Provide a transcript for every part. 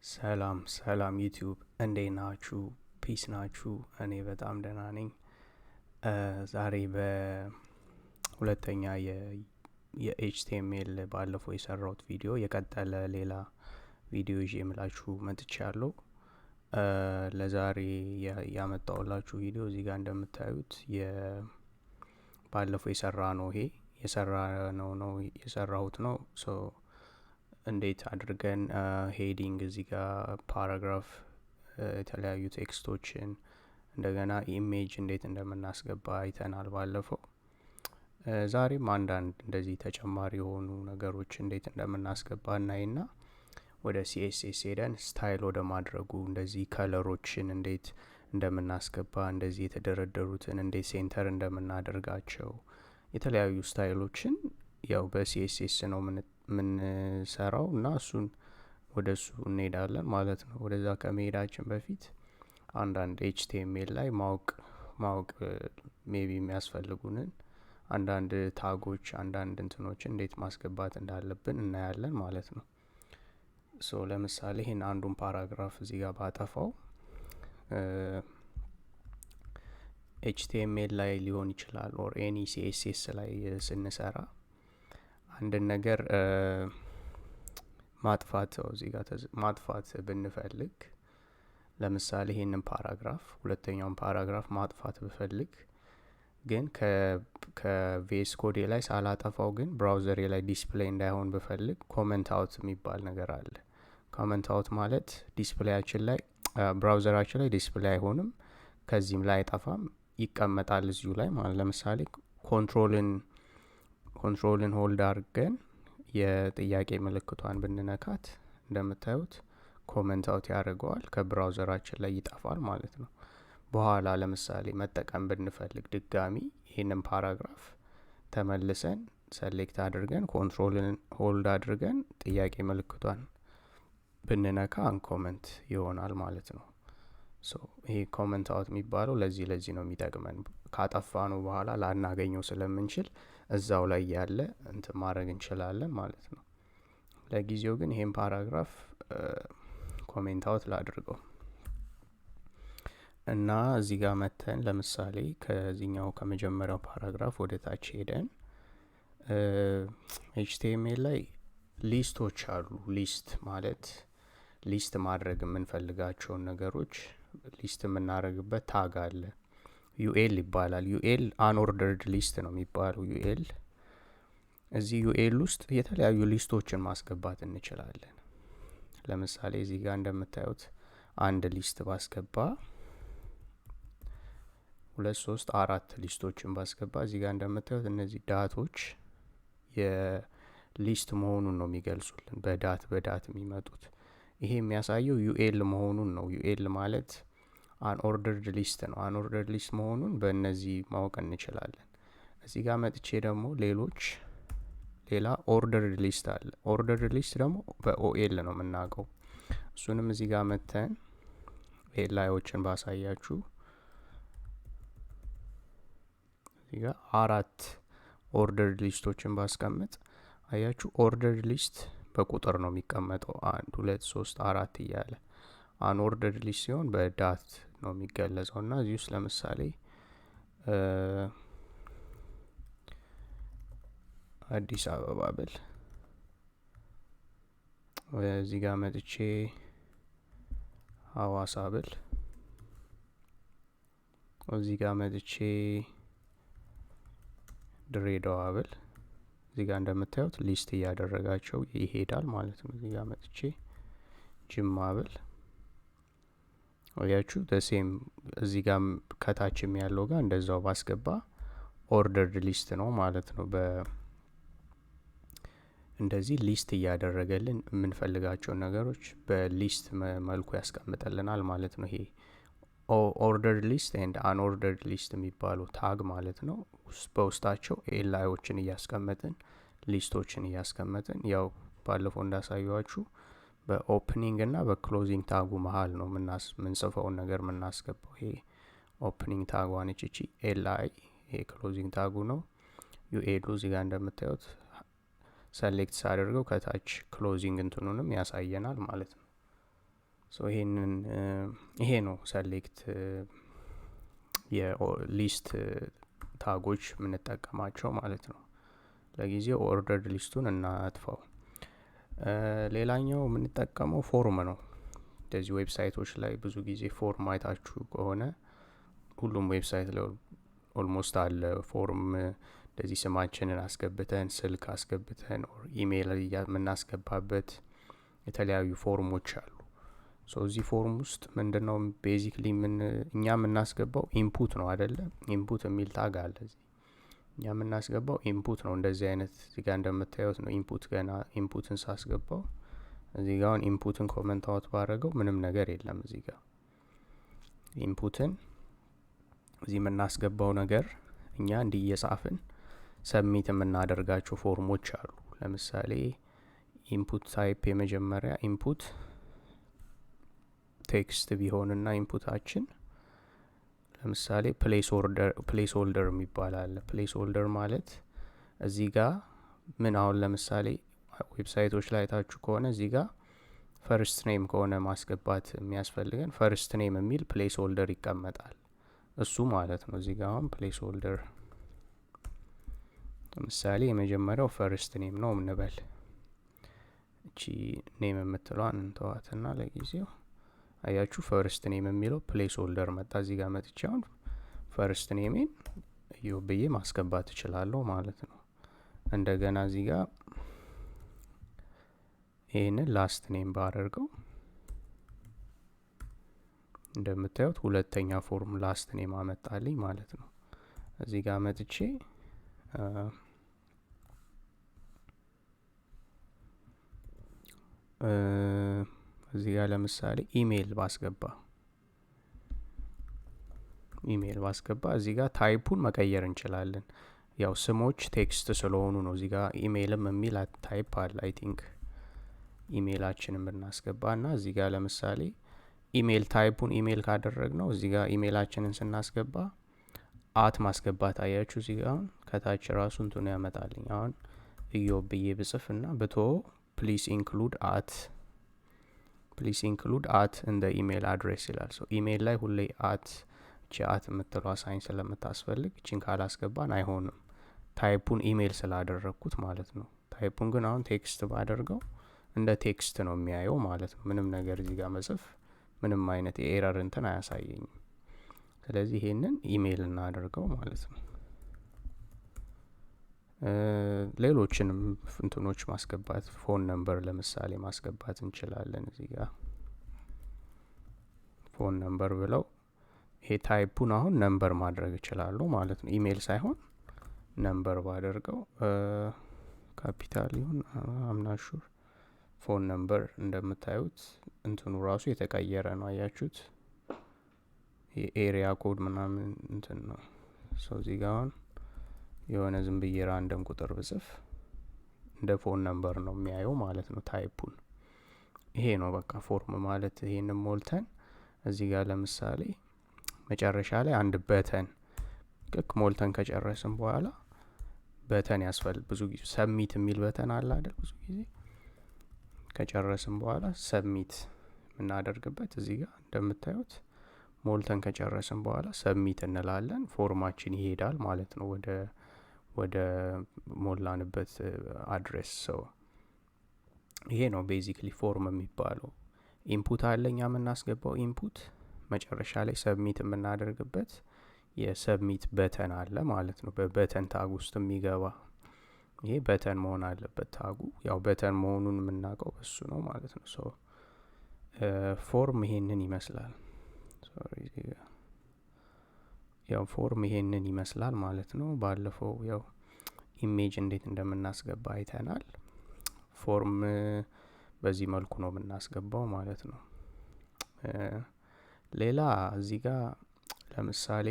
ሰላም ዩቲዩብ እንዴት ናችሁ? ፒስ ናችሁ? እኔ በጣም ደህና ነኝ። ዛሬ በሁለተኛ የኤችቲኤምኤል ባለፈው የሰራሁት ቪዲዮ የቀጠለ ሌላ ቪዲዮ ይዤ የምላችሁ መጥቻለሁ። ለዛሬ ያመጣሁላችሁ ቪዲዮ እዚህ ጋር እንደምታዩት ባለፈው የሰራሁት ነው። እንዴት አድርገን ሄዲንግ እዚህ ጋር ፓራግራፍ የተለያዩ ቴክስቶችን እንደገና ኢሜጅ እንዴት እንደምናስገባ አይተናል ባለፈው። ዛሬም አንዳንድ እንደዚህ ተጨማሪ የሆኑ ነገሮች እንዴት እንደምናስገባ እናይና ወደ ሲኤስኤስ ሄደን ስታይል ወደ ማድረጉ እንደዚህ ከለሮችን እንዴት እንደምናስገባ እንደዚህ የተደረደሩትን እንዴት ሴንተር እንደምናደርጋቸው የተለያዩ ስታይሎችን ያው በሲኤስኤስ ነው ምንሰራው እና እሱን ወደሱ እንሄዳለን ማለት ነው። ወደዛ ከመሄዳችን በፊት አንዳንድ ኤችቲኤምኤል ላይ ማወቅ ሜቢ የሚያስፈልጉንን አንዳንድ ታጎች አንዳንድ እንትኖችን እንዴት ማስገባት እንዳለብን እናያለን ማለት ነው። ለምሳሌ ይሄን አንዱን ፓራግራፍ እዚህ ጋር ባጠፋው ኤችቲኤምኤል ላይ ሊሆን ይችላል ኦር ኤኒ ሲኤስኤስ ላይ ስንሰራ አንድን ነገር ማጥፋት ብንፈልግ ለምሳሌ ይሄንን ፓራግራፍ ሁለተኛውን ፓራግራፍ ማጥፋት ብፈልግ ግን ከቪኤስ ኮድ ላይ ሳላጠፋው ግን ብራውዘር ላይ ዲስፕሌይ እንዳይሆን ብፈልግ ኮመንት አውት የሚባል ነገር አለ። ኮመንት አውት ማለት ዲስፕሌያችን ላይ ብራውዘራችን ላይ ዲስፕሌይ አይሆንም፣ ከዚህም ላይ አይጠፋም፣ ይቀመጣል እዚሁ ላይ ማለት ለምሳሌ ኮንትሮልን ሆልድ አድርገን የጥያቄ ምልክቷን ብንነካት እንደምታዩት ኮመንት አውት ያደርገዋል፣ ከብራውዘራችን ላይ ይጠፋል ማለት ነው። በኋላ ለምሳሌ መጠቀም ብንፈልግ ድጋሚ ይህንን ፓራግራፍ ተመልሰን ሰሌክት አድርገን ኮንትሮልን ሆልድ አድርገን ጥያቄ ምልክቷን ብንነካ አንኮመንት ይሆናል ማለት ነው። ይሄ ኮመንት አውት የሚባለው ለዚህ ነው የሚጠቅመን። ካጠፋነው በኋላ ላናገኘው ስለምንችል እዛው ላይ ያለ እንትን ማድረግ እንችላለን ማለት ነው። ለጊዜው ግን ይሄን ፓራግራፍ ኮሜንት አውት ላድርገው እና እዚህ ጋር መተን ለምሳሌ ከዚህኛው ከመጀመሪያው ፓራግራፍ ወደ ታች ሄደን ኤችቲኤምኤል ላይ ሊስቶች አሉ። ሊስት ማለት ሊስት ማድረግ የምንፈልጋቸውን ነገሮች ሊስት የምናደርግበት ታግ አለ። ዩኤል ይባላል። ዩኤል አንኦርደርድ ሊስት ነው የሚባለው። ዩኤል እዚህ ዩኤል ውስጥ የተለያዩ ሊስቶችን ማስገባት እንችላለን። ለምሳሌ እዚህ ጋር እንደምታዩት አንድ ሊስት ባስገባ 2 3 4 ሊስቶችን ባስገባ እዚህ ጋር እንደምታዩት እነዚህ ዳቶች የሊስት መሆኑን ነው የሚገልጹልን፣ በዳት የሚመጡት። ይሄ የሚያሳየው ዩኤል መሆኑን ነው። ዩኤል ማለት አንኦርደርድ ሊስት ነው። አንኦርደርድ ሊስት መሆኑን በእነዚህ ማወቅ እንችላለን። እዚህ ጋር መጥቼ ደግሞ ሌላ ኦርደርድ ሊስት አለ። ኦርደርድ ሊስት ደግሞ በኦኤል ነው የምናውቀው። እሱንም እዚህ ጋር መተን ኤላዮችን ባሳያችሁ እዚህ ጋር 4 ኦርደርድ ሊስቶችን ባስቀምጥ አያችሁ፣ ኦርደርድ ሊስት በቁጥር ነው የሚቀመጠው 1 2 3 4 እያለ። አንኦርደርድ ሊስት ሲሆን በዳት ነው የሚገለጸው። እና እዚህ ውስጥ ለምሳሌ አዲስ አበባ ብል እዚህ ጋር መጥቼ ሐዋሳ ብል እዚህ ጋር መጥቼ ድሬዳዋ ብል እዚህ ጋር እንደምታዩት ሊስት እያደረጋቸው ይሄዳል ማለት ነው። እዚህ ጋር መጥቼ ጅማ ብል ወያችሁ ደሴም እዚህ ጋር ከታችም ያለው ጋር እንደዛው ባስገባ ኦርደርድ ሊስት ነው ማለት ነው። እንደዚህ ሊስት እያደረገልን የምንፈልጋቸውን ነገሮች በሊስት መልኩ ያስቀምጠልናል ማለት ነው። ይሄ ኦርደርድ ሊስት ኤንድ አንኦርደርድ ሊስት የሚባሉ ታግ ማለት ነው። በውስጣቸው ኤላዮችን እያስቀመጥን ሊስቶችን እያስቀመጥን ያው ባለፈው እንዳሳየዋችሁ በኦፕኒንግ እና በክሎዚንግ ታጉ መሀል ነው ምንጽፈውን ነገር ምናስገባው። ይሄ ኦፕኒንግ ታጓን እቺ ኤልአይ፣ ይሄ ክሎዚንግ ታጉ ነው። ዩኤሉ እዚህ ጋር እንደምታዩት ሰሌክት ሳደርገው ከታች ክሎዚንግ እንትኑንም ያሳየናል ማለት ነው። ሶ ይሄ ነው ሰሌክት የሊስት ታጎች የምንጠቀማቸው ማለት ነው። ለጊዜው ኦርደርድ ሊስቱን እናጥፋው። ሌላኛው የምንጠቀመው ፎርም ነው። እንደዚህ ዌብሳይቶች ላይ ብዙ ጊዜ ፎርም አይታችሁ ከሆነ ሁሉም ዌብሳይት ላይ ኦልሞስት አለ ፎርም። እንደዚህ ስማችንን አስገብተን ስልክ አስገብተን ኢሜይል የምናስገባበት የተለያዩ ፎርሞች አሉ። ሶ እዚህ ፎርም ውስጥ ምንድነው ቤዚክሊ እኛ የምናስገባው ኢንፑት ነው አይደለ? ኢንፑት የሚል ታግ አለ እዚህ። እኛ የምናስገባው ኢንፑት ነው። እንደዚህ አይነት እዚህ ጋር እንደምታዩት ነው ኢንፑት። ገና ኢንፑትን ሳስገባው እዚህ ጋር አሁን ኢንፑትን ኮመንት አውት ባደረገው ምንም ነገር የለም። እዚህ ጋር ኢንፑትን እዚህ የምናስገባው ነገር እኛ እንዲህ እየጻፍን ሰብሚት የምናደርጋቸው ፎርሞች አሉ። ለምሳሌ ኢንፑት ታይፕ የመጀመሪያ ኢንፑት ቴክስት ቢሆንና ኢንፑታችን ለምሳሌ ፕሌስ ሆልደር የሚባል አለ። ፕሌስ ሆልደር ማለት እዚህ ጋር ምን አሁን ለምሳሌ ዌብሳይቶች ላይ ታችሁ ከሆነ እዚህ ጋር ፈርስት ኔም ከሆነ ማስገባት የሚያስፈልገን ፈርስት ኔም የሚል ፕሌስ ሆልደር ይቀመጣል። እሱ ማለት ነው። እዚህ ጋር አሁን ፕሌስ ሆልደር ለምሳሌ የመጀመሪያው ፈርስት ኔም ነው እንበል። እቺ ኔም የምትለዋን እንተዋትና ለጊዜው አያችሁ ፈርስት ኔም የሚለው ፕሌስ ሆልደር መጣ። እዚህ ጋር መጥቼ አሁን ፈርስት ኔሜን ብዬ ማስገባት እችላለሁ ማለት ነው። እንደገና እዚህ ጋር ይሄንን ላስት ኔም ባደርገው እንደምታዩት ሁለተኛ ፎርም ላስት ኔም አመጣልኝ ማለት ነው። እዚህ ጋር መጥቼ እዚህ ጋር ለምሳሌ ኢሜይል ባስገባ እዚህ ጋር ታይፑን መቀየር እንችላለን። ያው ስሞች ቴክስት ስለሆኑ ነው። እዚህ ጋር ኢሜይልም የሚል ታይፕ አለ። አይ ቲንክ ኢሜይላችንን ብናስገባና እዚህ ጋር ለምሳሌ ኢሜይል ታይፑን ኢሜይል ካደረግነው እዚህ ጋር ኢሜይላችንን ስናስገባ አት ማስገባት አያችሁ። እዚህ ጋር አሁን ከታች ራሱ እንትኑ ያመጣልኝ። አሁን ኢዮብ ብዬ ብጽፍና ብቶ ፕሊስ ኢንክሉድ አት እንደ ኢሜይል አድሬስ ይላል። ሶ ኢሜይል ላይ ሁሌ አት የምትለው ሳይን ስለምታስፈልግ እቺን ካላስገባን አይሆንም። ታይፑን ኢሜይል ስላደረግኩት ማለት ነው። ታይፑን ግን አሁን ቴክስት ባደርገው እንደ ቴክስት ነው የሚያየው ማለት ነው። ምንም ነገር እዚህ ጋር መጽፍ ምንም አይነት የኤረር እንትን አያሳየኝም። ስለዚህ ይሄንን ኢሜይል እናደርገው ማለት ነው። ሌሎችንም እንትኖች ማስገባት ፎን ነምበር ለምሳሌ ማስገባት እንችላለን። እዚህ ጋር ፎን ነምበር ብለው ይሄ ታይፑን አሁን ነምበር ማድረግ ይችላሉ ማለት ነው። ኢሜይል ሳይሆን ነምበር ባደርገው ካፒታል ይሁን አምናሹር። ፎን ነምበር እንደምታዩት እንትኑ ራሱ የተቀየረ ነው። አያችሁት? የኤሪያ ኮድ ምናምን እንትን ነው። እዚህ ጋር አሁን የሆነ ዝም ብዬ ራንደም ቁጥር ብጽፍ እንደ ፎን ነምበር ነው የሚያየው ማለት ነው ታይፑን። ይሄ ነው በቃ ፎርም ማለት። ይሄንን ሞልተን እዚህ ጋር ለምሳሌ መጨረሻ ላይ አንድ በተን ሞልተን ከጨረስን በኋላ በተን ብዙ ጊዜ ሰብሚት የሚል በተን አለ አይደል? ብዙ ጊዜ ከጨረስን በኋላ ሰብሚት የምናደርግበት እዚህ ጋር እንደምታዩት ሞልተን ከጨረስን በኋላ ሰብሚት እንላለን። ፎርማችን ይሄዳል ማለት ነው ወደ ሞላንበት አድሬስ። ሰው ይሄ ነው ቤዚክሊ ፎርም የሚባለው። ኢንፑት አለኛ የምናስገባው ኢንፑት መጨረሻ ላይ ሰብሚት የምናደርግበት የሰብሚት በተን አለ ማለት ነው። በበተን ታግ ውስጥ የሚገባ ይሄ በተን መሆን አለበት ታጉ። ያው በተን መሆኑን የምናውቀው በሱ ነው ማለት ነው። ሶ ፎርም ይሄንን ይመስላል። ያው ፎርም ይሄንን ይመስላል ማለት ነው። ባለፈው ያው ኢሜጅ እንዴት እንደምናስገባ አይተናል። ፎርም በዚህ መልኩ ነው የምናስገባው ማለት ነው። ሌላ እዚህ ጋር ለምሳሌ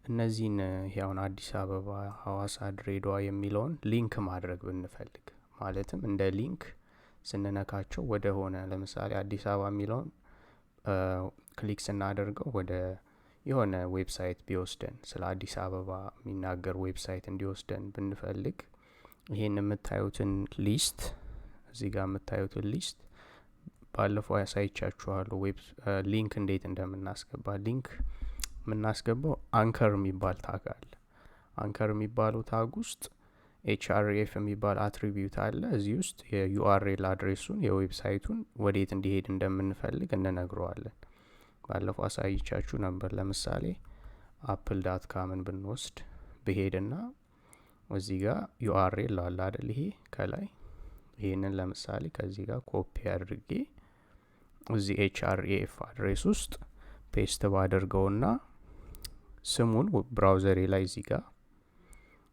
እነዚህን ያውን አዲስ አበባ፣ ሐዋሳ፣ ድሬዳዋ የሚለውን ሊንክ ማድረግ ብንፈልግ ማለትም እንደ ሊንክ ስንነካቸው ወደ ሆነ ለምሳሌ አዲስ አበባ የሚለውን ክሊክ ስናደርገው ወደ የሆነ ዌብሳይት ቢወስደን ስለ አዲስ አበባ የሚናገር ዌብሳይት እንዲወስደን ብንፈልግ ይሄን የምታዩትን ሊስት እዚህ ጋር የምታዩትን ሊስት ባለፈው ያሳይቻችኋለሁ ሊንክ እንዴት እንደምናስገባ። ሊንክ የምናስገባው አንከር የሚባል ታግ አለ። አንከር የሚባለው ታግ ውስጥ href የሚባል አትሪቢዩት አለ። እዚህ ውስጥ የዩአርኤል አድሬሱን የዌብሳይቱን ወዴት እንዲሄድ እንደምንፈልግ እንነግረዋለን። ባለፈው አሳይቻችሁ ነበር። ለምሳሌ apple.comን ብንወስድ ብሄድና እዚህ ጋር ዩአርኤል አለ አይደል? ይሄ ከላይ ይሄንን ለምሳሌ ከዚህ ጋር ኮፒ አድርጌ እዚህ href አድሬስ ውስጥ ፔስት ባደርገውና ስሙን ብራውዘሬ ላይ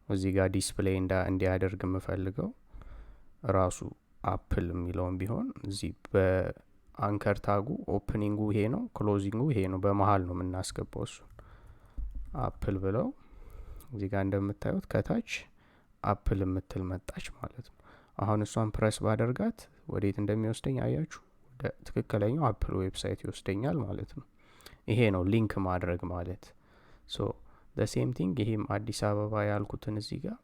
እዚህ ጋር ዲስፕሌይ እንዲያደርግ የምፈልገው ራሱ አፕል የሚለውን ቢሆን እዚህ በአንከር ታጉ ኦፕኒንጉ ይሄ ነው፣ ክሎዚንጉ ይሄ ነው። በመሃል ነው የምናስገባው እሱ አፕል ብለው እዚህ ጋር እንደምታዩት ከታች አፕል የምትል መጣች ማለት ነው። አሁን እሷን ፕረስ ባደርጋት ወዴት እንደሚወስደኝ አያችሁ? ወደ ትክክለኛው አፕል ዌብሳይት ይወስደኛል ማለት ነው። ይሄ ነው ሊንክ ማድረግ ማለት። ሶ the same thing ይሄም አዲስ አበባ ያልኩትን እዚህ ጋር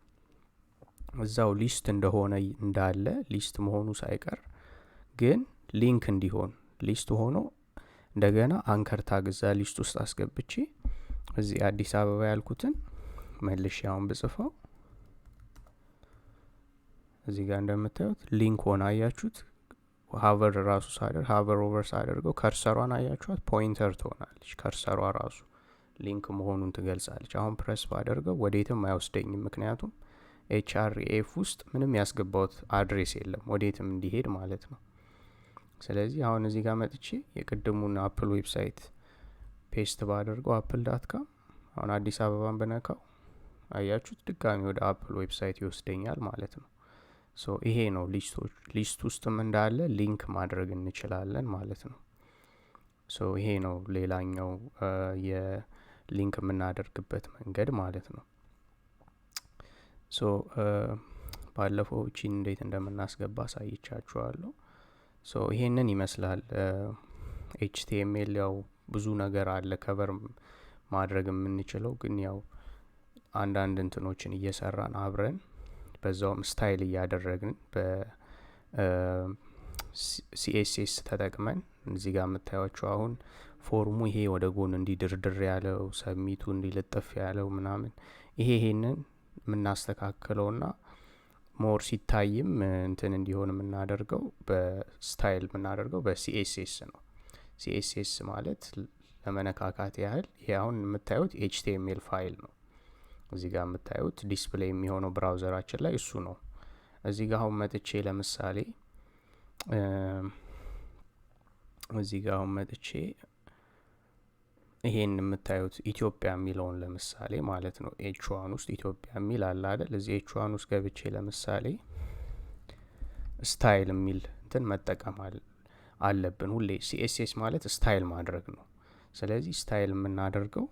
እዛው ሊስት እንደሆነ እንዳለ ሊስት መሆኑ ሳይቀር ግን ሊንክ እንዲሆን ሊስት ሆኖ እንደገና አንከር ታግ እዛ ሊስት ውስጥ አስገብቼ እዚህ አዲስ አበባ ያልኩትን መልሼ አሁን ብጽፈው እዚህ ጋር እንደምታዩት ሊንክ ሆነ። አያችሁት? ሃቨር ራሱ ሃቨር ኦቨር ሳደርገው ከርሰሯን አያችኋት? ፖይንተር ትሆናለች። ከርሰሯ ራሱ ሊንክ መሆኑን ትገልጻለች። አሁን ፕረስ ባደርገው ወዴትም አይወስደኝም፣ ምክንያቱም href ውስጥ ምንም ያስገባውት አድሬስ የለም ወዴትም እንዲሄድ ማለት ነው። ስለዚህ አሁን እዚህ ጋር መጥቼ የቅድሙን አፕል ዌብሳይት ፔስት ባደርገው apple.com አሁን አዲስ አበባን በነካው አያችሁት? ድጋሚ ወደ አፕል ዌብሳይት ይወስደኛል ማለት ነው። ሶ ይሄ ነው ሊስት ውስጥም እንዳለ ሊንክ ማድረግ እንችላለን ማለት ነው። ሶ ይሄ ነው ሌላኛው የሊንክ የምናደርግበት መንገድ ማለት ነው። ሶ ባለፈው እቺን እንዴት እንደምናስገባ አሳይቻችኋለሁ። ሶ ይሄንን ይመስላል። HTML ያው ብዙ ነገር አለ ከቨር ማድረግ የምንችለው፣ ግን ያው አንዳንድ እንትኖችን እየሰራን አብረን በዛውም ስታይል እያደረግን በሲኤስኤስ ተጠቅመን እዚህ ጋር የምታዩቸው አሁን ፎርሙ ይሄ ወደ ጎን እንዲድርድር ያለው ሰሚቱ እንዲልጥፍ ያለው ምናምን ይሄንን የምናስተካክለውና ሞር ሲታይም እንትን እንዲሆን የምናደርገው በስታይል የምናደርገው በሲኤስኤስ ነው። ሲኤስኤስ ማለት ለመነካካት ያህል ይሄ አሁን የምታዩት ኤችቲኤምኤል ፋይል ነው። እዚህ ጋር የምታዩት ዲስፕሌይ የሚሆነው ብራውዘራችን ላይ እሱ ነው። እዚህ ጋር አሁን መጥቼ ለምሳሌ እዚህ ጋር አሁን መጥቼ ይሄን የምታዩት ኢትዮጵያ የሚለውን ለምሳሌ ማለት ነው ኤች1 ውስጥ ኢትዮጵያ የሚል አለ አይደል? እዚህ ኤች1 ውስጥ ገብቼ ለምሳሌ ስታይል የሚል እንትን መጠቀም አለብን። ሁሌ ሲኤስኤስ ማለት ስታይል ማድረግ ነው። ስለዚህ ስታይል የምናደርገው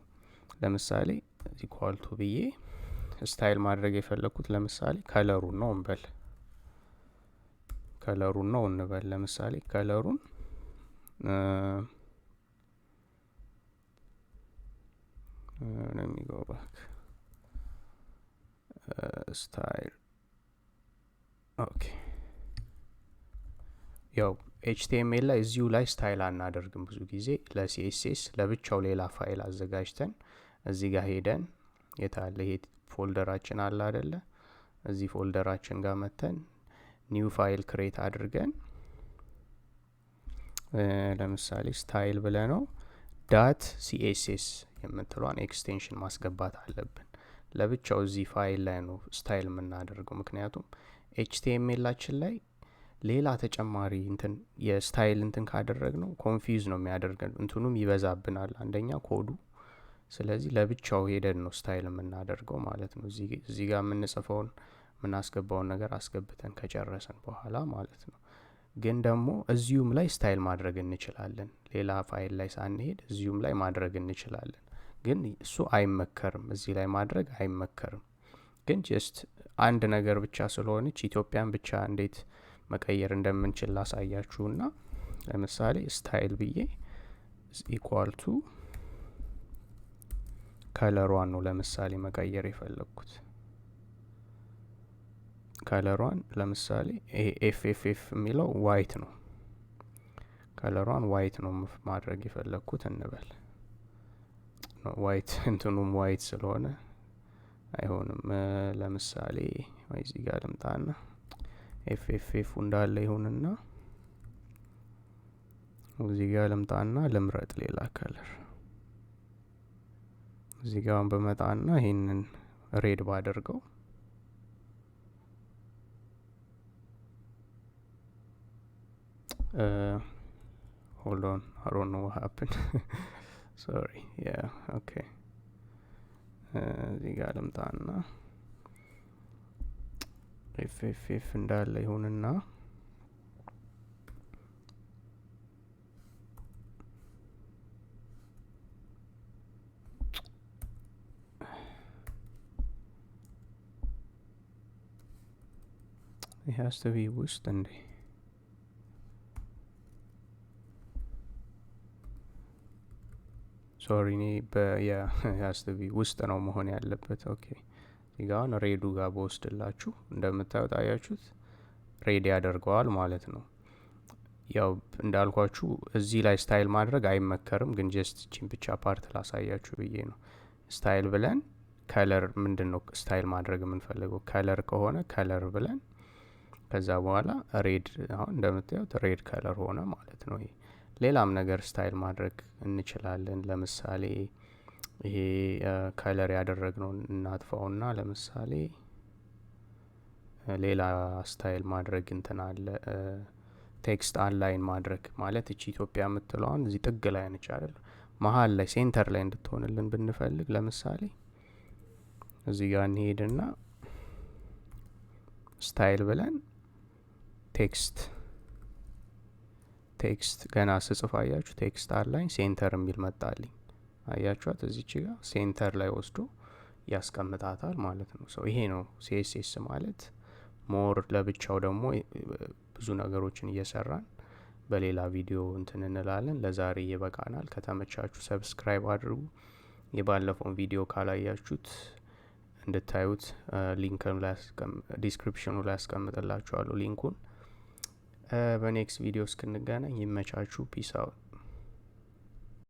ለምሳሌ ኢኳል ቱ ብዬ ስታይል ማድረግ የፈለኩት ለምሳሌ ከለሩን ነው እንበል። ለምሳሌ ከለሩን let me go back style okay ያው ኤችቲኤምኤል ላይ እዚሁ ላይ ስታይል አናደርግም። ብዙ ጊዜ ለሲኤስኤስ ለብቻው ሌላ ፋይል አዘጋጅተን እዚህ ጋር ሄደን የታለ ይሄ ፎልደራችን አለ አይደለ? እዚህ ፎልደራችን ጋር መተን ኒው ፋይል ክሬት አድርገን ለምሳሌ ስታይል ብለነው ዳት ሲኤስኤስ የምትለዋን ኤክስቴንሽን ማስገባት አለብን። ለብቻው እዚህ ፋይል ላይ ነው ስታይል የምናደርገው፣ ምክንያቱም ኤችቲኤምኤላችን ላይ ሌላ ተጨማሪ እንትን የስታይል እንትን ካደረግነው ኮንፊውዝ ነው የሚያደርገን፣ እንትኑም ይበዛብናል አንደኛ ኮዱ። ስለዚህ ለብቻው ሄደን ነው ስታይል የምናደርገው ማለት ነው። እዚህ ጋር የምንጽፈውን የምናስገባውን ነገር አስገብተን ከጨረሰን በኋላ ማለት ነው። ግን ደግሞ እዚሁም ላይ ስታይል ማድረግ እንችላለን። ሌላ ፋይል ላይ ሳንሄድ እዚሁም ላይ ማድረግ እንችላለን። ግን እሱ አይመከርም፣ እዚህ ላይ ማድረግ አይመከርም። ግን ጀስት አንድ ነገር ብቻ ስለሆነች ኢትዮጵያን ብቻ እንዴት መቀየር እንደምንችል ላሳያችሁና ለምሳሌ ስታይል ብዬ ኢኳል ቱ ከለሯን ነው ለምሳሌ መቀየር የፈለኩት። ከለሯን ለምሳሌ ኤፍኤፍኤፍ የሚለው ዋይት ነው። ከለሯን ዋይት ነው ማድረግ የፈለኩት እንበል። ዋይት እንትኑም ዋይት ስለሆነ አይሆንም። ለምሳሌ ወይ እዚህ ጋር ልምጣና ኤፍ እንዳለ ይሁንና እዚህ ጋር ልምጣና ልምረጥ ሌላ ከለር። እዚህ ጋር በመጣና ይሄንን ሬድ ባደርገው hold on, I don't know what happened. Sorry. Yeah, okay. እዚህ ጋር ልምጣና ኤፍ እንዳለ ይሁንና it has to be ውስጥ እንዴ? ሶሪ እኔ has to be ውስጥ ነው መሆን ያለበት። ኦኬ እዚህ ጋር ሬዱ ጋር በወስድላችሁ እንደምታዩት አያችሁት ሬድ ያደርገዋል ማለት ነው። ያው እንዳልኳችሁ እዚህ ላይ ስታይል ማድረግ አይመከርም፣ ግን ጀስት እቺን ብቻ ፓርት ላሳያችሁ ብዬ ነው። ስታይል ብለን ከለር ምንድነው ስታይል ማድረግ የምንፈልገው? ከለር ከሆነ ከለር ብለን ከዛ በኋላ ሬድ አሁን እንደምታዩት ሬድ ከለር ሆነ ማለት ነው። ይሄ ሌላም ነገር ስታይል ማድረግ እንችላለን። ለምሳሌ ይሄ ከለር ያደረግነው እናጥፋውና ለምሳሌ ሌላ ስታይል ማድረግ እንትን አለ። ቴክስት አንላይን ማድረግ ማለት እቺ ኢትዮጵያ የምትለዋን እዚህ ጥግ ላይ ነች አይደል? መሀል ላይ ሴንተር ላይ እንድትሆንልን ብንፈልግ ለምሳሌ እዚህ ጋር እንሄድና ስታይል ብለን ቴክስት ገና ስጽፍ አያችሁ ቴክስት አንላይን ሴንተር የሚል መጣልኝ። አያችኋት እዚች ጋር ሴንተር ላይ ወስዶ ያስቀምጣታል ማለት ነው። ሶ ይሄ ነው ሲኤስኤስ ማለት። ሞር ለብቻው ደግሞ ብዙ ነገሮችን እየሰራን በሌላ ቪዲዮ እንትን እንላለን። ለዛሬ ይበቃናል። ከተመቻችሁ ሰብስክራይብ አድርጉ። የባለፈውን ቪዲዮ ካላያችሁት እንድታዩት ሊንክን ዲስክሪፕሽኑ ላይ አስቀምጥላችኋለሁ ሊንኩን። በኔክስት ቪዲዮ እስክንገናኝ ይመቻችሁ። ፒስ አውት።